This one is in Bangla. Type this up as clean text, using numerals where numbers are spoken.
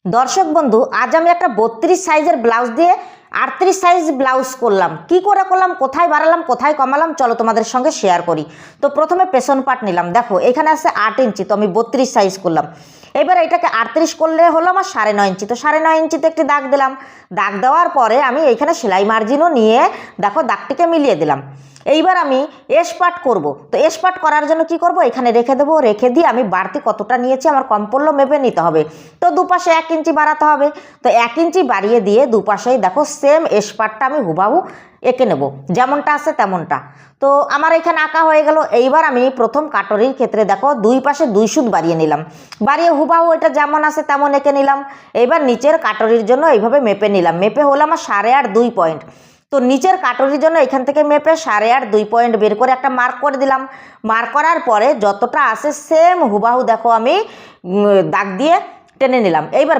দর্শক বন্ধু, আজ আমি একটা 32 সাইজের ব্লাউজ দিয়ে 38 সাইজ ব্লাউজ করলাম। কি করে করলাম, কোথায় বাড়ালাম, কোথায় কমালাম, চলো তোমাদের সঙ্গে শেয়ার করি। তো প্রথমে পেছন পার্ট নিলাম। দেখো এখানে আছে 8 ইঞ্চি, তো আমি 32 সাইজ করলাম। এবার এটাকে 38 করলে হলো আমার 9.5 ইঞ্চি। তো 9.5 ইঞ্চিতে একটি দাগ দিলাম। দাগ দেওয়ার পরে আমি এইখানে সেলাই মার্জিনও নিয়ে দেখো দাগটিকে মিলিয়ে দিলাম। এইবার আমি এস পার্ট করবো। তো এস পার্ট করার জন্য কি করব, এখানে রেখে দেবো। রেখে দিয়ে আমি বাড়তি কতটা নিয়েছি আমার কম পড়লো মেপে নিতে হবে। তো দুপাশে 1 ইঞ্চি বাড়াতে হবে। তো 1 ইঞ্চি বাড়িয়ে দিয়ে দুপাশেই দেখো সেম এস পার্টটা আমি হুবাহু এঁকে নেব, যেমনটা আছে তেমনটা। তো আমার এখানে আঁকা হয়ে গেল। এইবার আমি প্রথম কাটরির ক্ষেত্রে দেখো দুই পাশে 2 সুত বাড়িয়ে নিলাম। বাড়িয়ে হুবাহু এটা যেমন আছে তেমন এঁকে নিলাম। এইবার নিচের কাটরির জন্য এইভাবে মেপে নিলাম। মেপে হলো আমার 8.5 2 পয়েন্ট। তো নিচের কাটরির জন্য এখান থেকে মেপে 8.5 2 পয়েন্ট বের করে একটা মার্ক করে দিলাম। মার্ক করার পরে যতটা আসে সেম হুবাহু দেখো আমি দাগ দিয়ে টেনে নিলাম। এইবার